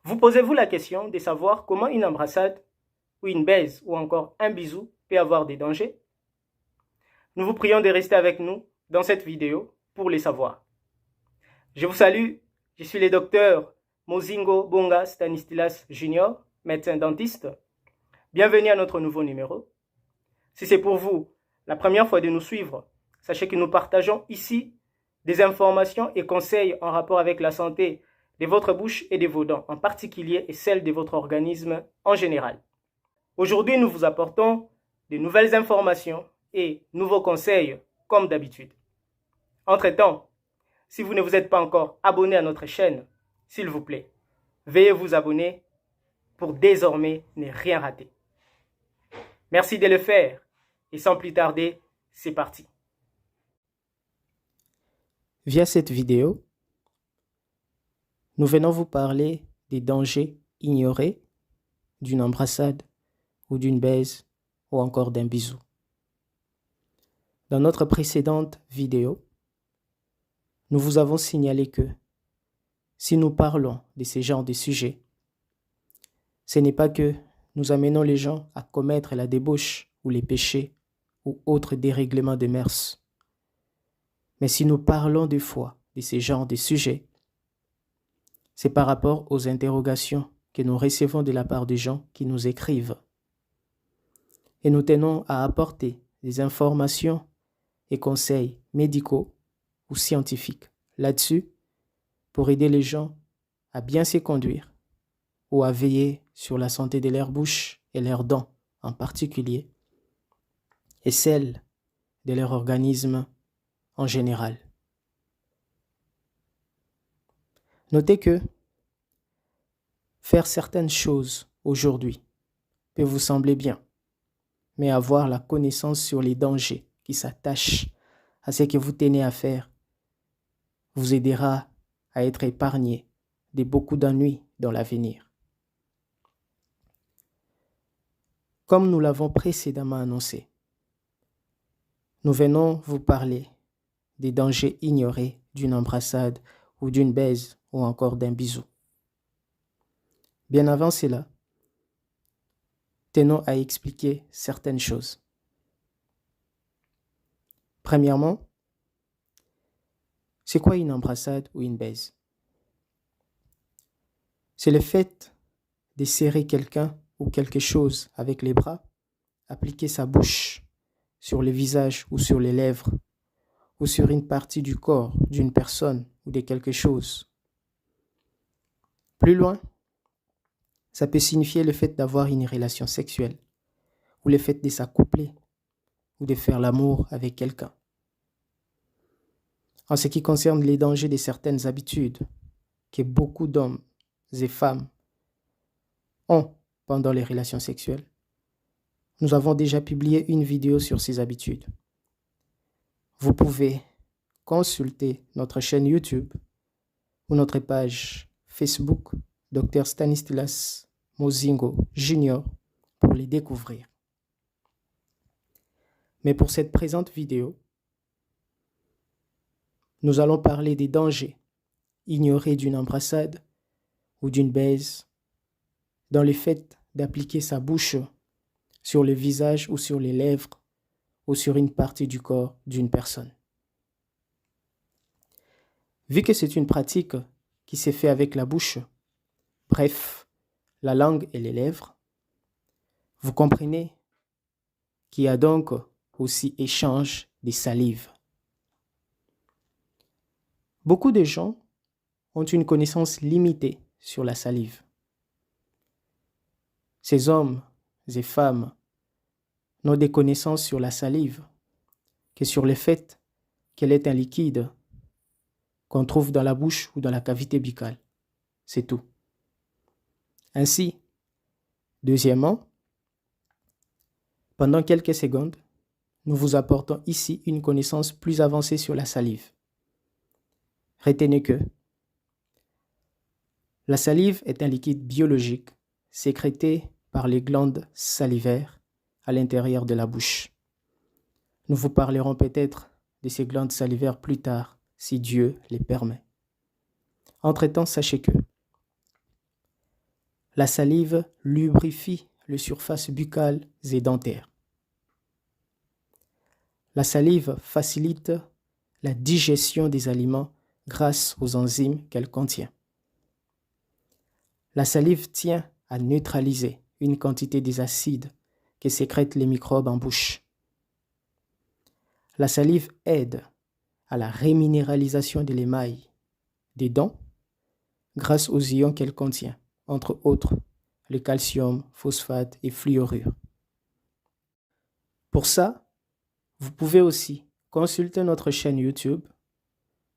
Vous posez-vous la question de savoir comment une embrassade ou une baise ou encore un bisou peut avoir des dangers? Nous vous prions de rester avec nous dans cette vidéo pour les savoir. Je vous salue, je suis le docteur Mozingo Bonga Stanislas Junior, médecin dentiste. Bienvenue à notre nouveau numéro. Si c'est pour vous la première fois de nous suivre, sachez que nous partageons ici des informations et conseils en rapport avec la santé de votre bouche et de vos dents en particulier et celle de votre organisme en général. Aujourd'hui, nous vous apportons de nouvelles informations et nouveaux conseils comme d'habitude. Entre-temps, si vous ne vous êtes pas encore abonné à notre chaîne, s'il vous plaît, veuillez vous abonner pour désormais ne rien rater. Merci de le faire et sans plus tarder, c'est parti. Via cette vidéo, nous venons vous parler des dangers ignorés d'une embrassade ou d'une baise ou encore d'un bisou. Dans notre précédente vidéo, nous vous avons signalé que si nous parlons de ces genres de sujets, ce n'est pas que nous amenons les gens à commettre la débauche ou les péchés ou autres dérèglements de mœurs. Mais si nous parlons des fois de ces genres de sujets, c'est par rapport aux interrogations que nous recevons de la part des gens qui nous écrivent. Et nous tenons à apporter des informations et conseils médicaux ou scientifiques là-dessus pour aider les gens à bien se conduire ou à veiller sur la santé de leur bouche et leurs dents en particulier et celle de leur organisme en général. Notez que faire certaines choses aujourd'hui peut vous sembler bien, mais avoir la connaissance sur les dangers qui s'attachent à ce que vous tenez à faire vous aidera à être épargné de beaucoup d'ennuis dans l'avenir. Comme nous l'avons précédemment annoncé, nous venons vous parler des dangers ignorés d'une embrassade ou d'une baise ou encore d'un bisou. Bien avant cela, tenons à expliquer certaines choses. Premièrement, c'est quoi une embrassade ou une baise? C'est le fait de serrer quelqu'un ou quelque chose avec les bras, appliquer sa bouche sur le visage ou sur les lèvres ou sur une partie du corps d'une personne ou de quelque chose. Plus loin, ça peut signifier le fait d'avoir une relation sexuelle ou le fait de s'accoupler ou de faire l'amour avec quelqu'un. En ce qui concerne les dangers de certaines habitudes que beaucoup d'hommes et femmes ont pendant les relations sexuelles, nous avons déjà publié une vidéo sur ces habitudes. Vous pouvez consulter notre chaîne YouTube ou notre page Facebook Dr Stanislas Mozingo Junior pour les découvrir. Mais pour cette présente vidéo, nous allons parler des dangers ignorés d'une embrassade ou d'une baise dans le fait d'appliquer sa bouche sur le visage ou sur les lèvres ou sur une partie du corps d'une personne. Vu que c'est une pratique qui s'est faite avec la bouche, bref, la langue et les lèvres, vous comprenez qu'il y a donc aussi échange des salives. Beaucoup de gens ont une connaissance limitée sur la salive. Ces hommes et femmes n'ont des connaissances sur la salive que sur le fait qu'elle est un liquide qu'on trouve dans la bouche ou dans la cavité buccale. C'est tout. Ainsi, deuxièmement, pendant quelques secondes, nous vous apportons ici une connaissance plus avancée sur la salive. Retenez que la salive est un liquide biologique sécrété par les glandes salivaires à l'intérieur de la bouche. Nous vous parlerons peut-être de ces glandes salivaires plus tard, si Dieu les permet. Entre-temps, sachez que La salive lubrifie les surfaces buccales et dentaires. La salive facilite la digestion des aliments grâce aux enzymes qu'elle contient. La salive tient à neutraliser une quantité des acides que sécrètent les microbes en bouche. La salive aide à la reminéralisation de l'émail des dents grâce aux ions qu'elle contient, entre autres le calcium, phosphate et fluorure. Pour ça, vous pouvez aussi consulter notre chaîne YouTube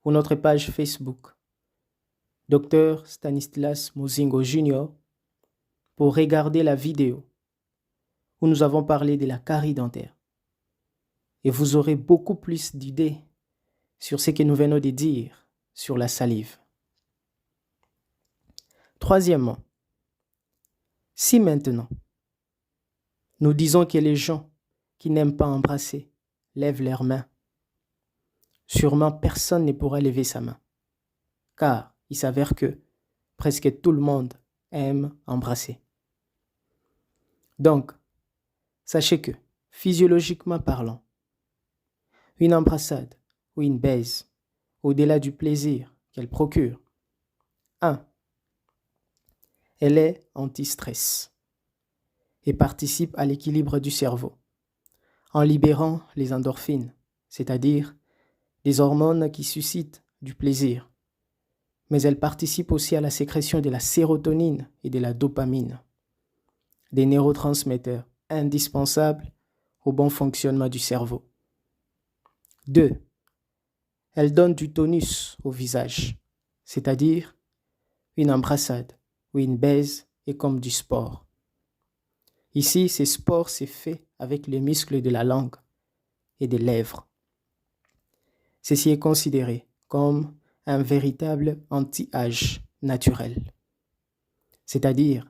ou notre page Facebook, Dr Stanislas Mozingo Jr., pour regarder la vidéo où nous avons parlé de la carie dentaire. Et vous aurez beaucoup plus d'idées sur ce que nous venons de dire sur la salive. Troisièmement, si maintenant nous disons que les gens qui n'aiment pas embrasser lèvent leurs mains, sûrement personne ne pourra lever sa main, car il s'avère que presque tout le monde aime embrasser. Donc, sachez que, physiologiquement parlant, une embrassade ou une baise, au-delà du plaisir qu'elle procure, 1. Elle est anti-stress et participe à l'équilibre du cerveau en libérant les endorphines, c'est-à-dire des hormones qui suscitent du plaisir, mais elle participe aussi à la sécrétion de la sérotonine et de la dopamine, des neurotransmetteurs indispensables au bon fonctionnement du cerveau. 2. Elle donne du tonus au visage, c'est-à-dire une embrassade ou une baise est comme du sport. Ici, ce sport s'est fait avec les muscles de la langue et des lèvres. Ceci est considéré comme un véritable anti-âge naturel, c'est-à-dire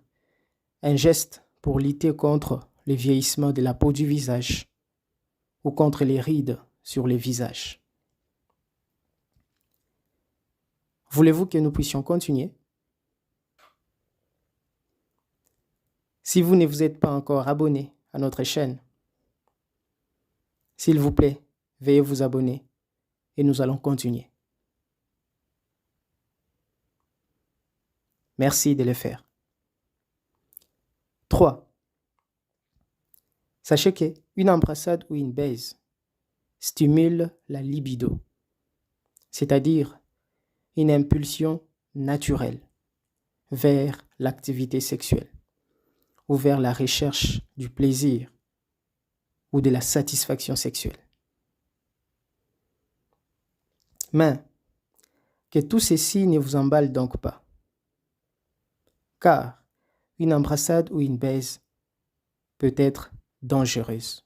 un geste pour lutter contre le vieillissement de la peau du visage ou contre les rides sur le visage. Voulez-vous que nous puissions continuer? Si vous ne vous êtes pas encore abonné à notre chaîne, s'il vous plaît, veuillez vous abonner et nous allons continuer. Merci de le faire. 3. Sachez qu'une embrassade ou une baise stimule la libido, c'est-à-dire une impulsion naturelle vers l'activité sexuelle ou vers la recherche du plaisir ou de la satisfaction sexuelle. Mais que tout ceci ne vous emballe donc pas, car une embrassade ou une baise peut être dangereuse.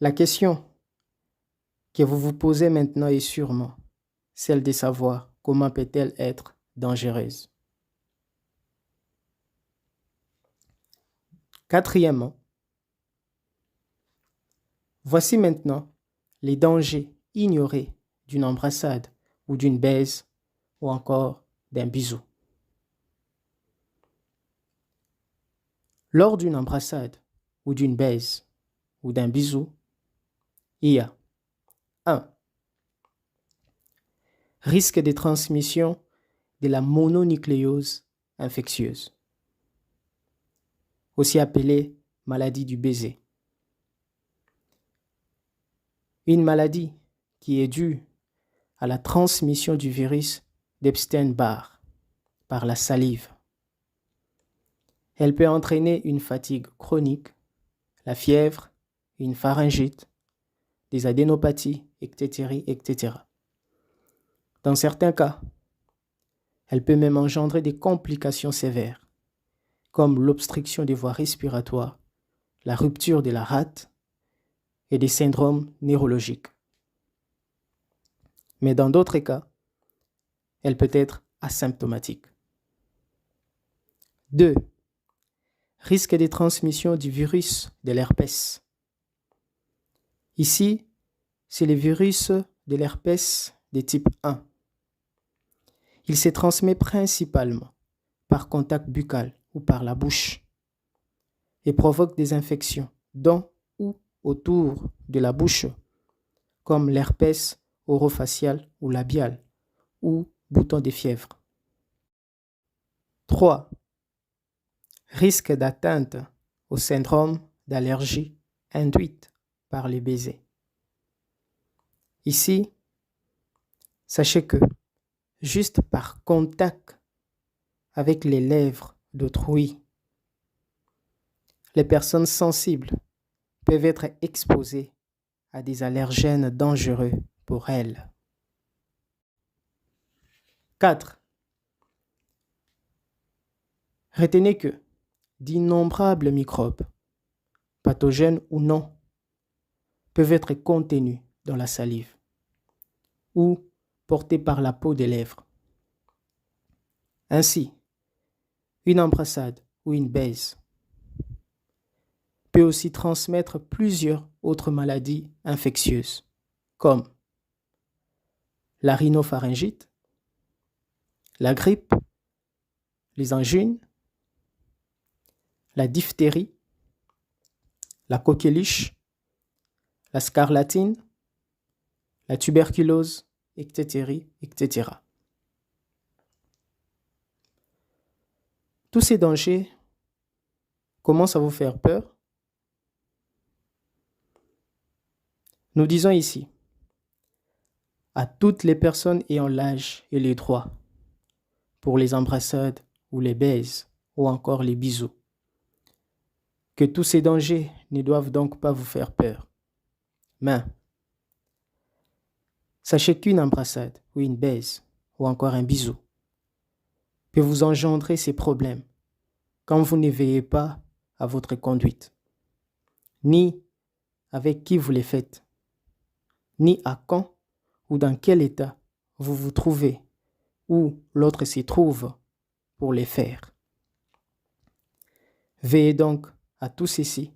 La question que vous vous posez maintenant est sûrement celle de savoir comment peut-elle être dangereuse. Quatrièmement, voici maintenant les dangers ignorés d'une embrassade ou d'une baise ou encore d'un bisou. Lors d'une embrassade ou d'une baise ou d'un bisou, il y a 1. Risque de transmission de la mononucléose infectieuse, aussi appelée maladie du baiser. Une maladie qui est due à la transmission du virus d'Epstein-Barr par la salive. Elle peut entraîner une fatigue chronique, la fièvre, une pharyngite, des adénopathies, etc. Dans certains cas, elle peut même engendrer des complications sévères, comme l'obstruction des voies respiratoires, la rupture de la rate et des syndromes neurologiques. Mais dans d'autres cas, elle peut être asymptomatique. 2. Risque de transmission du virus de l'herpès. Ici, c'est le virus de l'herpès de type 1. Il se transmet principalement par contact buccal ou par la bouche et provoquent des infections dans ou autour de la bouche, comme l'herpès orofacial ou labial ou bouton de fièvre. 3. Risque d'atteinte au syndrome d'allergie induite par les baisers. Ici, sachez que juste par contact avec les lèvres d'autrui, les personnes sensibles peuvent être exposées à des allergènes dangereux pour elles. 4. Retenez que d'innombrables microbes, pathogènes ou non, peuvent être contenus dans la salive ou portés par la peau des lèvres. Ainsi, une embrassade ou une baise peut aussi transmettre plusieurs autres maladies infectieuses, comme la rhinopharyngite, la grippe, les angines, la diphtérie, la coqueluche, la scarlatine, la tuberculose, etc., etc. Tous ces dangers commencent à vous faire peur. Nous disons ici à toutes les personnes ayant l'âge et les droits pour les embrassades ou les baises ou encore les bisous que tous ces dangers ne doivent donc pas vous faire peur. Mais sachez qu'une embrassade ou une baise ou encore un bisou peut vous engendrer ces problèmes quand vous ne veillez pas à votre conduite, ni avec qui vous les faites, ni à quand ou dans quel état vous vous trouvez ou l'autre s'y trouve pour les faire. Veillez donc à tout ceci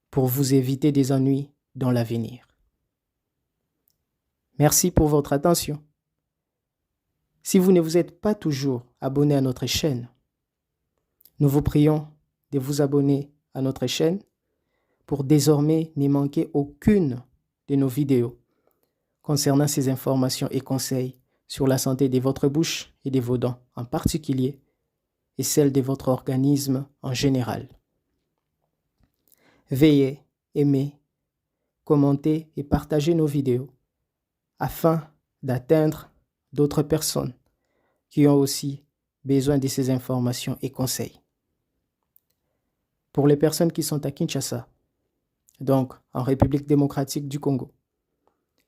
pour vous éviter des ennuis dans l'avenir. Merci pour votre attention. Si vous ne vous êtes pas toujours abonné à notre chaîne, nous vous prions de vous abonner à notre chaîne pour désormais ne manquer aucune de nos vidéos concernant ces informations et conseils sur la santé de votre bouche et de vos dents en particulier et celle de votre organisme en général. Veillez, aimez, commentez et partagez nos vidéos afin d'atteindre d'autres personnes qui ont aussi besoin de ces informations et conseils. Pour les personnes qui sont à Kinshasa, donc en République démocratique du Congo,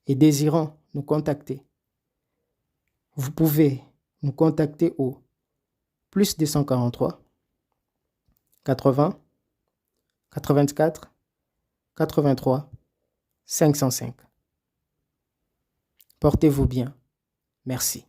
et désirant nous contacter, vous pouvez nous contacter au plus 243 80 84 83 505. Portez-vous bien. Merci.